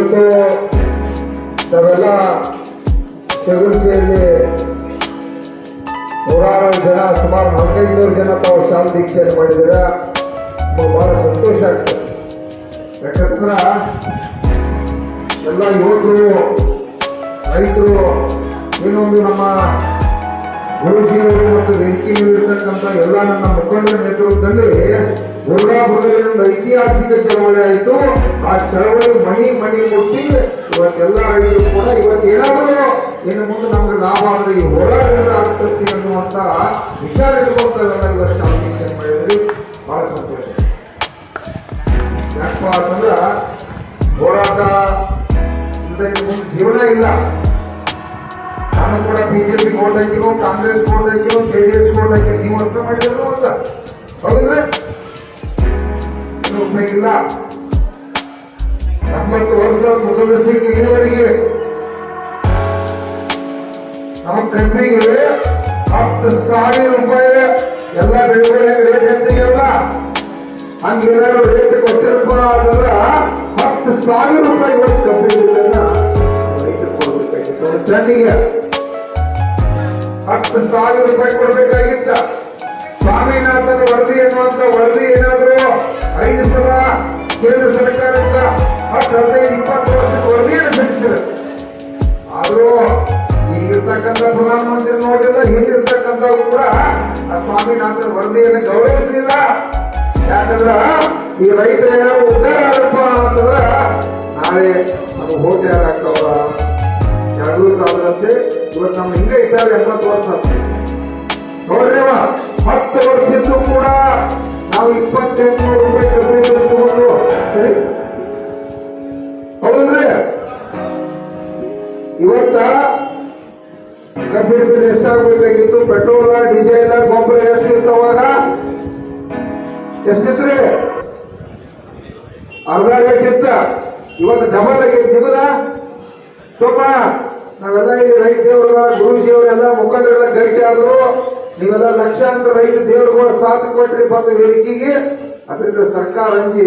ಇವತ್ತು ನಾವೆಲ್ಲ ಶಿರಸಿಯಲ್ಲಿ ನೂರಾರು ಜನ, ಸುಮಾರು 400 ಜನ ತಾವು ಶಾಲೆ ದೀಕ್ಷೆಯನ್ನು ಮಾಡಿದ್ರೆ ಬಹಳ ಸಂತೋಷ ಆಗ್ತದೆ. ಯಾಕಂದ್ರೆ ಎಲ್ಲ ಯುವಕರು, ರೈತರು, ಇನ್ನೊಂದು ನಮ್ಮ ಗುರುಜಿಯವರು ಮತ್ತು ವೇದಿಕೆಯಲ್ಲಿರ್ತಕ್ಕಂಥ ಎಲ್ಲ ನನ್ನ ಮುಖಂಡರ ನೇತೃತ್ವದಲ್ಲಿ ಗುರುಡಾಪುರದಲ್ಲಿ ಒಂದು ಐತಿಹಾಸಿಕ ಚಳವಳಿ ಆಯಿತು. ಆ ಚಳವಳಿ ಮನಿ ಮುಟ್ಟಿ ಇವತ್ತೆಲ್ಲ ರೈತರು ಕೂಡ ಇವತ್ತು ಏನಾದರೂ ಇನ್ನು ಮುಂದೆ ನಮಗೆ ಲಾಭ ಆದರೆ ಈ ಹೋರಾಟದಿಂದ ಆಗ್ತದೆ ಅನ್ನುವಂತ ವಿಚಾರ ಇಟ್ಕೊಳ್ತಾರಲ್ಲ ಇವತ್ತು ಶಾಂತಿಷನ್ ಮಾಡಿದ್ರಿ. ಬಹಳ ಸಂತೋಷ. ಯಾಕಪ್ಪ ಅಂತಂದ್ರೆ ಹೋರಾಟ ಇದಕ್ಕೆ ಮುಂದೆ ಜೀವನ ಇಲ್ಲ. ನಾನು ಕೂಡ ಬಿಜೆಪಿ ಓಟ್ ಹಾಕಿರೋ, ಕಾಂಗ್ರೆಸ್ ಓಟ್ ಹಾಕಿರೋ, JDS ಓಟ್ ಹಾಕಿ ನೀವು ಅರ್ಥ ಮಾಡಿದ್ರು ಅಂತ ಹೌದ್ರೆ ಉಪಯೋಗ ಇಲ್ಲ. 90 ವರ್ಷ ಮೊದಲಿಗೆ ಇಲ್ಲಿವರೆಗೆ ನಮ್ಮ ಕಂಟ್ರಿಗೆ 10,000 ರೂಪಾಯಿ ಎಲ್ಲ ಬೆಳೆಗಳಿಗೆ ರೇಟ್ ಹೆಚ್ಚಿಗೆಲ್ಲ ಹಂಗೇನಾದ್ರು ರೇಟ್ ಕೊಟ್ಟಿರಪ್ಪ ಅಂತಂದ್ರ 10,000 ರೂಪಾಯಿ ಇವತ್ತು ಕಬ್ಬಿನ ರೈತರು ಕೊಡ್ಬೇಕಾಗಿತ್ತು. ಟನ್ನಿಗೆ 10,000 ರೂಪಾಯಿ ಕೊಡ್ಬೇಕಾಗಿತ್ತ. ಸ್ವಾಮಿನಾಥನ್ ವರದಿ ಎನ್ನುವಂತ ವರದಿ ಏನಾದ್ರು 5 ಸಲ ಕೇಂದ್ರ ಸರ್ಕಾರದಿಂದ 10-15-20 ವರ್ಷದ ವರದಿಯನ್ನು ಸಲ್ಲಿಸಿದೆ. ಆದ್ರೂ ಈಗಿರ್ತಕ್ಕಂಥ ಪ್ರಧಾನಮಂತ್ರಿ ನೋಡಿಲ್ಲ, ಹಿಂದಿರ್ತಕ್ಕಂಥವ್ರು ಕೂಡ ಆ ಸ್ವಾಮಿನಾಥನ್ ವರದಿಯನ್ನು ಗೌರವಿಸಲಿಲ್ಲ. ಯಾಕಂದ್ರ ಈ ರೈತರ ಏನಾದ್ರು ಉದ್ಧಾರ ಆಗಪ್ಪ ಅಂತಂದ್ರ ನಾಳೆ ನಮ್ಗೆ ಹೋಗಿ ಯಾರಾಗ್ತಾವ ಜಾಗೃತ ಆದ್ರಂತೆ. ಇವತ್ತು ನಮ್ಮ ಹಿಂಗೆ ಇದ್ದಾರೆ 80 ವರ್ಷ ನೋಡ್ರಿ. 10 ವರ್ಷದ್ದು ಕೂಡ ನಾವು 2800 ರೂಪಾಯಿ ಕಬ್ಬಿನ ತಗೊಂಡು ಹೌದ್ರಿ. ಇವತ್ತ ಕಬ್ಬಿನ ಬೆಲೆ ಎಷ್ಟಾಗಬೇಕಾಗಿತ್ತು? ಪೆಟ್ರೋಲ್, ಡೀಸೆಲ್, ಗೊಬ್ಬರ ಎಷ್ಟಿರ್ತಾವಾಗ ಎಷ್ಟಿತ್ರಿ? ಅರ್ಧ ರೇಟ್ ಇತ್ತ. ಇವತ್ತು ಡಬಲ್ ಆಗೈತಿ. ನಿಮ್ಮದ ಸ್ವಲ್ಪ ನಾವೆಲ್ಲ ಈಗ ರೈತ ದೇವರ ಗುರುಜಿಯವರೆಲ್ಲ ಮುಖಂಡರೆಲ್ಲ ಗಟ್ಟಿ ಆದ್ರು. ನೀವೆಲ್ಲ ಲಕ್ಷಾಂತರ ರೈತ ದೇವರುಗಳು ಸಾಥ್ ಕೊಟ್ರಿ ಬಂದ ವೇದಿಕೆಗೆ. ಅದರಿಂದ ಸರ್ಕಾರ ಹಂಚಿ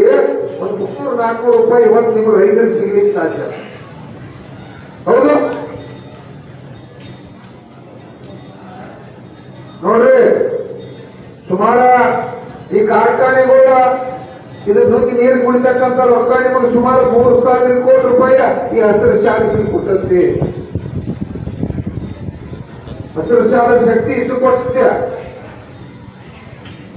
ಒಂದು 300-400 ರೂಪಾಯಿ ಇವತ್ತು ನಿಮ್ಗೆ ರೈತರಿಗೆ ಸಿಗ್ಲಿಕ್ಕೆ ಸಾಧ್ಯ. ಹೌದು ನೋಡ್ರಿ. ಸುಮಾರ ಈ ಕಾರ್ಖಾನೆಗಳ ಇದು ನುಗ್ಗಿ ನೀರು ಕುಡಿತಕ್ಕಂಥ ರೊಕ್ಕ ನಿಮಗೆ ಸುಮಾರು 3,000 ಕೋಟಿ ರೂಪಾಯಿ ಈ ಹಸಿರು ಶಾಲೆ ಕೊಟ್ಟಂತೆ. ಹಸಿರು ಶಾಲೆ ಶಕ್ತಿ ಇಷ್ಟು ಕೊಡ್ತೇ.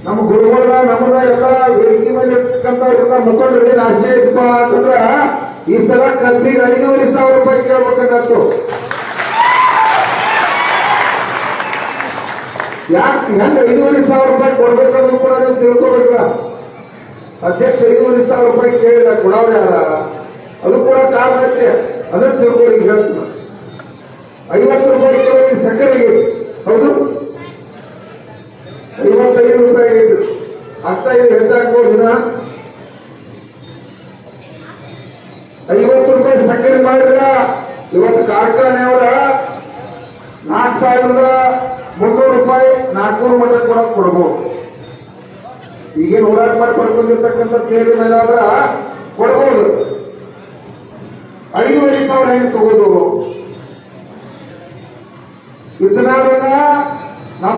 ನಮ್ಮ ಗುರುಗಳ ನಮ್ಮದ ಎಲ್ಲ ವೇದಿಕೆ ಮೇಲೆ ಇರ್ತಕ್ಕಂಥ ಎಲ್ಲ ಮುಖಂಡರು ಏನು ಆಶಯ ಇದ್ಪ ಅಂತಂದ್ರ ಈ ಸಲ ಕಬ್ಬಿಗೆ 5,500 ರೂಪಾಯಿ ಕೇಳ್ಬೇಕಾಗತ್ತು. ಯಾಕೆ ಹೆಂಗ 5,500 ರೂಪಾಯಿ ಕೊಡ್ಬೇಕನ್ನೋದು ಕೂಡ ನೀವು ತಿಳ್ಕೋಬೇಕ. ಅಧ್ಯಕ್ಷ 5,500 ರೂಪಾಯಿ ಕೇಳಿದ ಕೊಡವ್ರ ಯಾರ ಅದು ಕೂಡ ಕಾರಣ ಐತೆ. ಅದನ್ನು ತಿಳ್ಕೊಳ್ಳಿ. ಹೇಳ್ತೀನಿ 50 ರೂಪಾಯಿ ಸಕ್ಕರೆಗೆ ಹೌದು 55 ರೂಪಾಯಿ ಇದ್ರು. ಅರ್ಥ ಇದು ಹೆಚ್ಚಾಗ್ಬೋದಿನ 50 ರೂಪಾಯಿ ಸಕ್ಕರೆ ಮಾಡಿದ್ರ ಇವತ್ತು ಕಾರ್ಖಾನೆಯವರ 4,300 ರೂಪಾಯಿ 400 ಮಟ್ಟ ಕೂಡ ಕೊಡ್ಬೋದು. ಈಗೇನು ಹೋರಾಟ ಮಾಡಿ ಪಡ್ಕೊಂಡಿರ್ತಕ್ಕಂಥ ತೇರಿ ಮೇಲೆ ಆದ್ರ ಕೊಡ್ಬೋದು. 5,000 ಹೆಂಗ್ ತಗೋದು? ಇದನ್ನಾದ್ರೂ